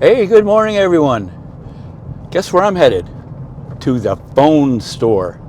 Hey, good morning, everyone. Guess where I'm headed? To the phone store.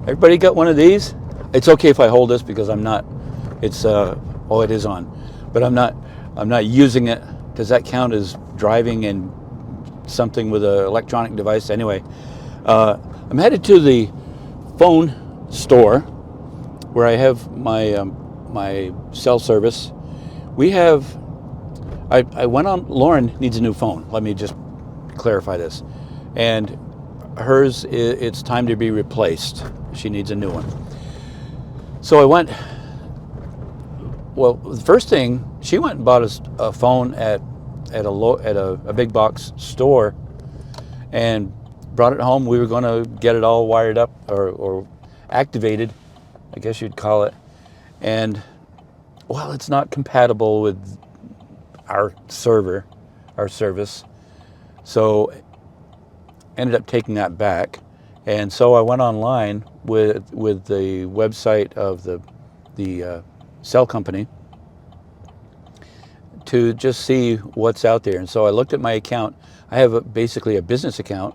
Everybody got one of these? It's okay if I hold this because I'm not. It's oh, it is on, but I'm not. I'm not using it. Does that count as driving and something with an electronic device? Anyway, I'm headed to the phone store where I have my cell service. We have. I went on. Lauren needs a new phone. Let me just clarify this. And hers, it's time to be replaced. She needs a new one. So I went. Well, the first thing, she went and bought a phone at a big box store, and brought it home. We were going to get it all wired up or activated, I guess you'd call it. And well, it's not compatible with our server, our service. So ended up taking that back, and so I went online with the website of the cell company to just see what's out there. And so I looked at my account. I have basically a business account.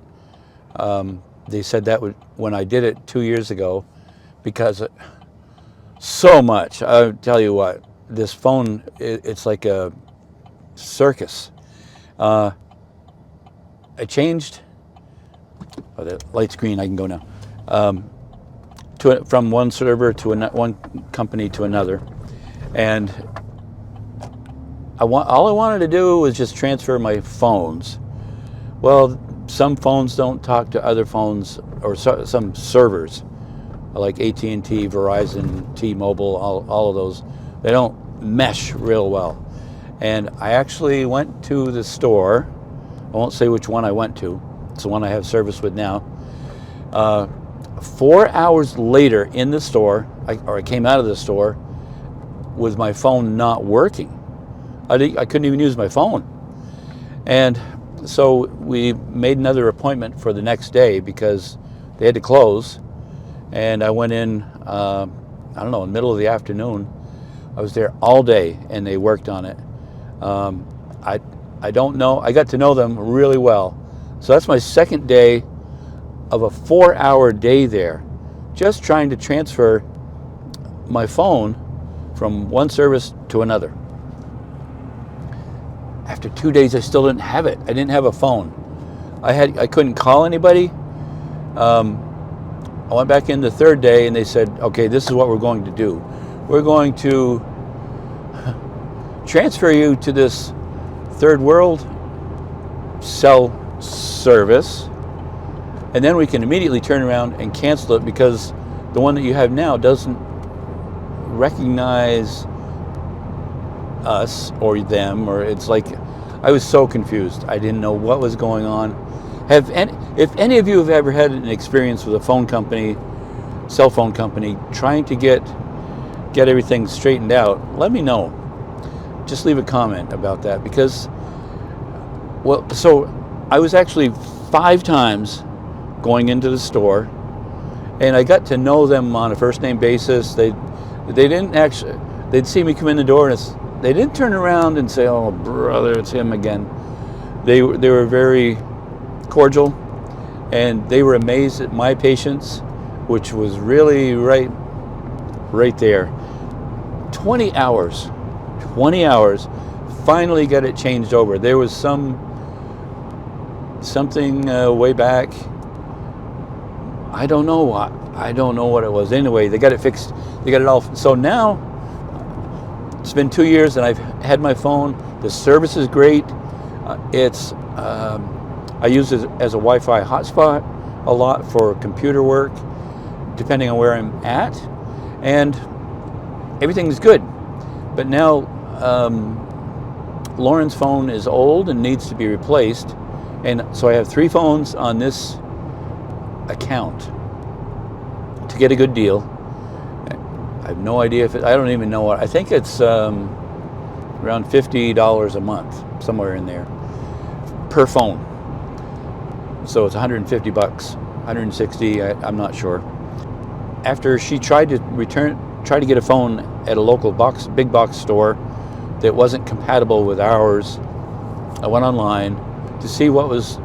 They said that when I did it 2 years ago, because so much. I'll tell you what, this phone, it's like a circus. I changed. Oh, the light's green. I can go now. From one server to one company to another, and all I wanted to do was just transfer my phones. Well, some phones don't talk to other phones, or some servers, like AT&T, Verizon, T-Mobile, all of those. They don't mesh real well. And I actually went to the store. I won't say which one I went to. It's the one I have service with now. 4 hours later in the store, I came out of the store with my phone not working. I couldn't even use my phone. And so we made another appointment for the next day because they had to close. And I went in, I don't know, in the middle of the afternoon. I was there all day and they worked on it. I don't know. I got to know them really well. So that's my second day of a 4-hour day there, just trying to transfer my phone from one service to another. After 2 days, I still didn't have it. I didn't have a phone. I couldn't call anybody. I went back in the third day and they said, okay, this is what we're going to do. We're going to transfer you to this third world cell service, and then we can immediately turn around and cancel it because the one that you have now doesn't recognize us or them, or it's like, I was so confused. I didn't know what was going on. If any of you have ever had an experience with a phone company, cell phone company, trying to get everything straightened out, let me know. Just leave a comment about that, because, well, so I was actually 5 times going into the store, and I got to know them on a first name basis. They didn't actually, they'd see me come in the door and they didn't turn around and say, oh brother, it's him again. They were very cordial, and they were amazed at my patience, which was really right there. 20 hours, finally got it changed over. There was something way back. I don't know what it was. Anyway, they got it fixed. They got it all. So now it's been 2 years and I've had my phone. The service is great. I use it as a Wi-Fi hotspot a lot for computer work, depending on where I'm at, and everything's good. But now Lauren's phone is old and needs to be replaced, and so I have 3 phones on this account to get a good deal. I have no idea if I don't even know what. I think it's around $50 a month, somewhere in there, per phone. So it's $150, $160. I'm not sure. After she tried to get a phone at a local big box store that wasn't compatible with ours, I went online to see what was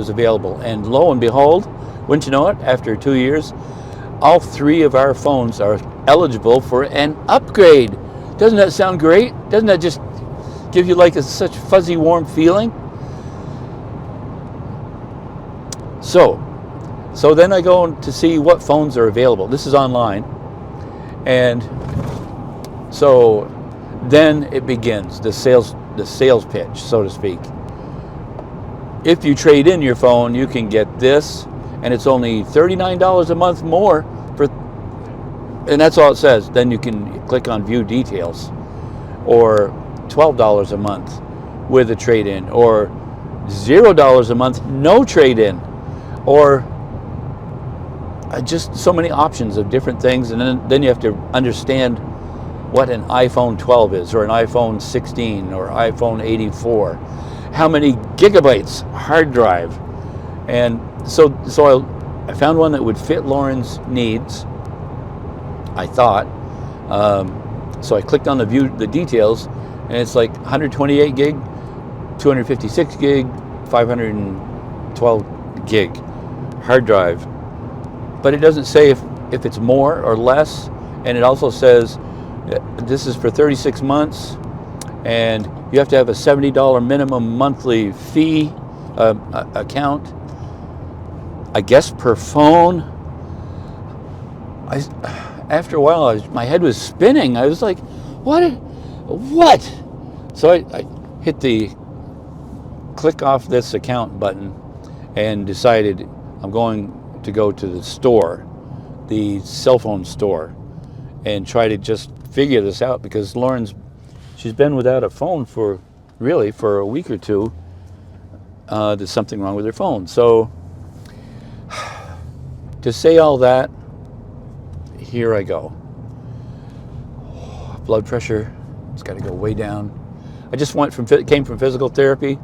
available, and lo and behold, wouldn't you know it, after 2 years, all 3 of our phones are eligible for an upgrade. Doesn't that sound great? Doesn't that just give you like such fuzzy, warm feeling? So then I go to see what phones are available. This is online, and so then it begins the sales pitch, so to speak. If you trade in your phone, you can get this, and it's only $39 a month more and that's all it says. Then you can click on view details, or $12 a month with a trade-in, or $0 a month no trade-in, or just so many options of different things. And then you have to understand what an iPhone 12 is, or an iPhone 16, or iPhone 84, how many gigabytes hard drive. And so I found one that would fit Lauren's needs, I thought. So I clicked on the details, and it's like 128 gig, 256 gig, 512 gig hard drive. But it doesn't say if it's more or less, and it also says this is for 36 months, and you have to have a $70 minimum monthly fee account, I guess, per phone. After a while, my head was spinning. I was like, what? So I hit the click off this account button and decided I'm going to go to the store, the cell phone store, and try to just figure this out, because she's been without a phone for a week or two. There's something wrong with her phone. So to say all that, here I go. Blood pressure, it's got to go way down. I just came from physical therapy,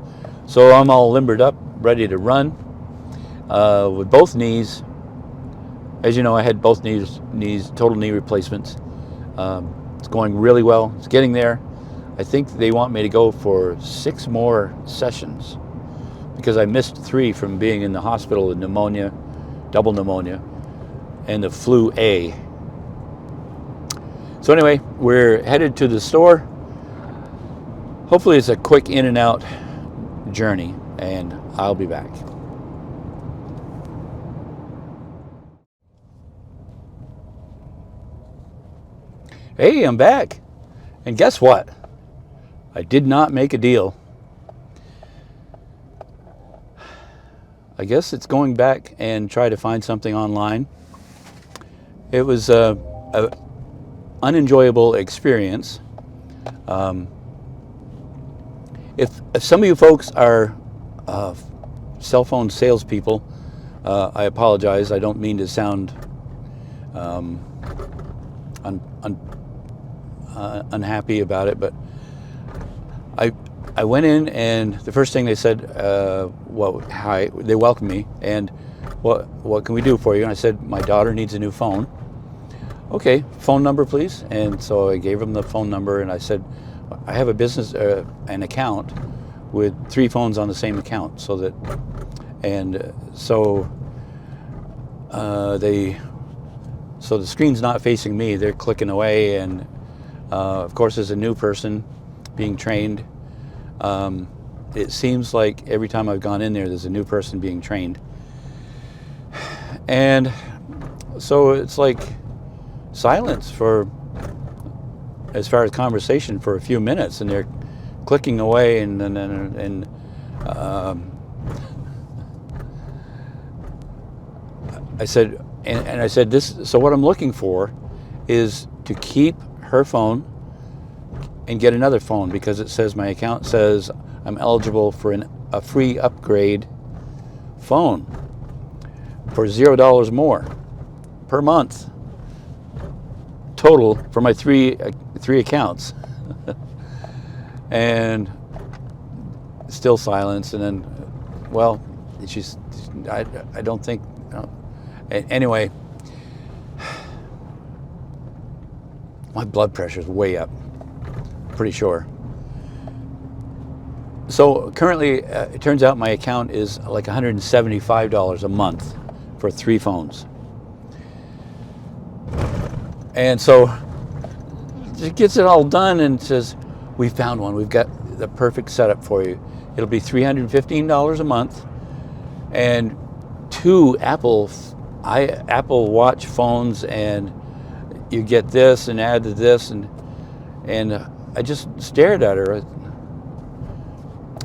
so I'm all limbered up, ready to run. With both knees, as you know, I had both knees total knee replacements. It's going really well. It's getting there. I think they want me to go for 6 more sessions, because I missed 3 from being in the hospital with pneumonia, double pneumonia, and the flu A. So anyway, we're headed to the store. Hopefully it's a quick in and out journey, and I'll be back. Hey, I'm back. And guess what? I did not make a deal. I guess it's going back and try to find something online. It was a unenjoyable experience. If some of you folks are cell phone salespeople, I apologize. I don't mean to sound unhappy about it, but I went in, and the first thing they said, hi, they welcomed me, and what can we do for you? And I said, my daughter needs a new phone. Okay, phone number please. And so I gave them the phone number, and I said, I have a business, an account with 3 phones on the same account, so the screen's not facing me, they're clicking away, and of course, as a new person being trained, it seems like every time I've gone in there's a new person being trained. And so it's like silence as far as conversation for a few minutes, and they're clicking away, and I said, I said this. So what I'm looking for is to keep her phone and get another phone, because it says, my account says I'm eligible for a free upgrade phone for $0 more per month total for my three accounts. And still silence. And then, well, I don't think, anyway, my blood pressure is way up, pretty sure. So currently, it turns out my account is like $175 a month for 3 phones. And so it gets it all done and says, we found one. We've got the perfect setup for you. It'll be $315 a month and 2 Apple Watch phones, and you get this and add to this, and I just stared at her.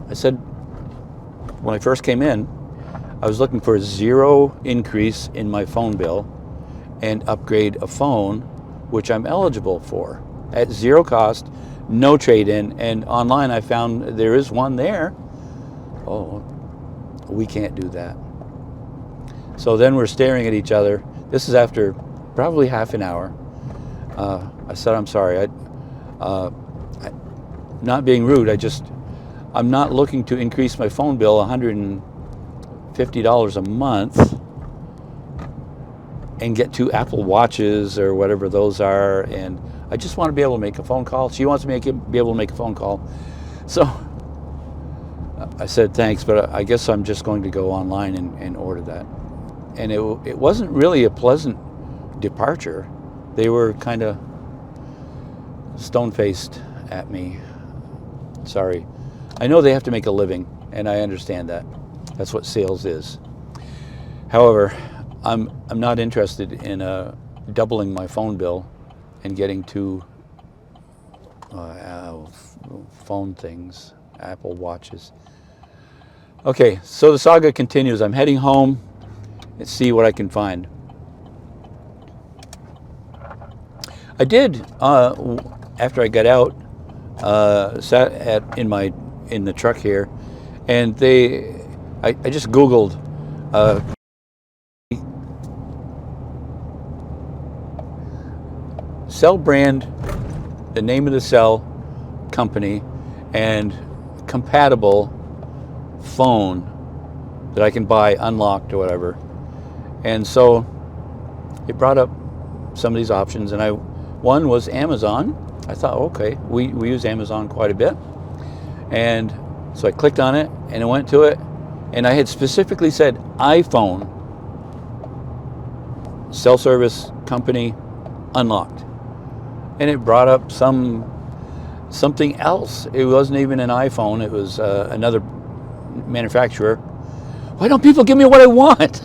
I said, when I first came in, I was looking for a 0 increase in my phone bill and upgrade a phone, which I'm eligible for at 0 cost, no trade-in. And online I found there is one there. Oh, we can't do that. So then we're staring at each other. This is after probably half an hour. I said, I'm sorry. Not being rude, I'm not looking to increase my phone bill $150 a month and get 2 Apple Watches or whatever those are, and I just want to be able to make a phone call. She wants to be able to make a phone call. So I said, thanks, but I guess I'm just going to go online and order that. And it wasn't really a pleasant departure. They were kind of stone-faced at me. Sorry. I know they have to make a living, and I understand that. That's what sales is. However, I'm not interested in doubling my phone bill and getting 2 phone things, Apple Watches. Okay, so the saga continues. I'm heading home and see what I can find. I did, after I got out, sat in the truck here, and I just Googled cell brand, the name of the cell company, and compatible phone that I can buy unlocked or whatever. And so it brought up some of these options, and one was Amazon. I thought, okay, we use Amazon quite a bit. And so I clicked on it and I went to it, and I had specifically said iPhone, cell service company, unlocked. And it brought up something else. It wasn't even an iPhone, it was another manufacturer. Why don't people give me what I want?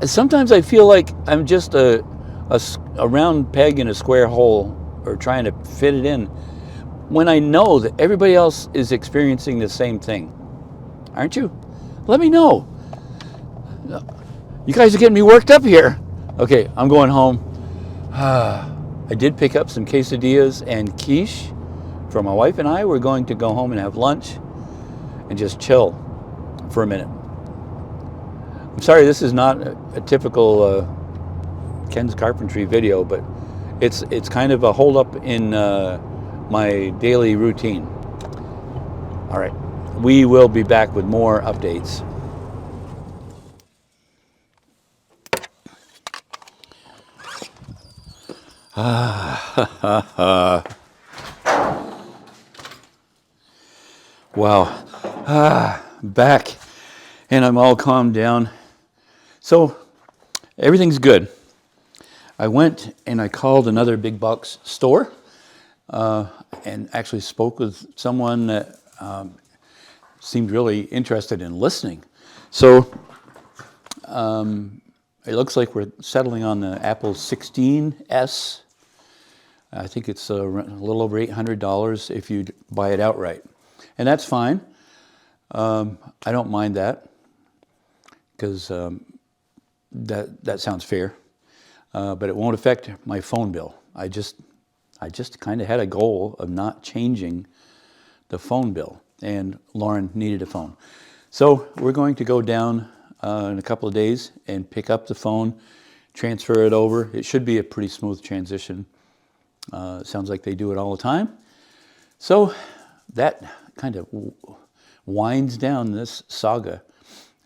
Sometimes I feel like I'm just a round peg in a square hole, or trying to fit it in, when I know that everybody else is experiencing the same thing. Aren't you? Let me know. You guys are getting me worked up here. Okay, I'm going home. I did pick up some quesadillas and quiche for my wife and I. We're going to go home and have lunch and just chill for a minute. I'm sorry, this is not a typical Ken's Carpentry video, but it's kind of a hold-up in my daily routine. All right, we will be back with more updates. Wow, back, and I'm all calmed down. So everything's good. I went and I called another big box store and actually spoke with someone that seemed really interested in listening. So it looks like we're settling on the Apple 16s. I think it's a little over $800 if you buy it outright. And that's fine. I don't mind that, because that sounds fair. But it won't affect my phone bill. I just kind of had a goal of not changing the phone bill, and Lauren needed a phone. So we're going to go down in a couple of days and pick up the phone, transfer it over. It should be a pretty smooth transition. It sounds like they do it all the time. So that kind of winds down this saga.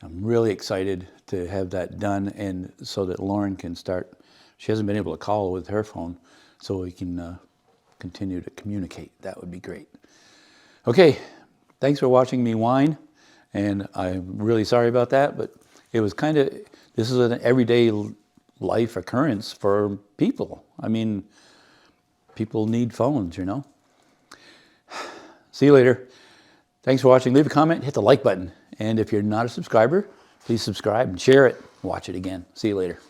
I'm really excited to have that done, and so that Lauren can start. She hasn't been able to call with her phone, so we can continue to communicate. That would be great. Okay, thanks for watching me whine, and I'm really sorry about that, but it was kind of, this is an everyday life occurrence for people. I mean, people need phones, you know. See you later. Thanks for watching. Leave a comment, hit the like button, and if you're not a subscriber, please subscribe and share it. Watch it again. See you later.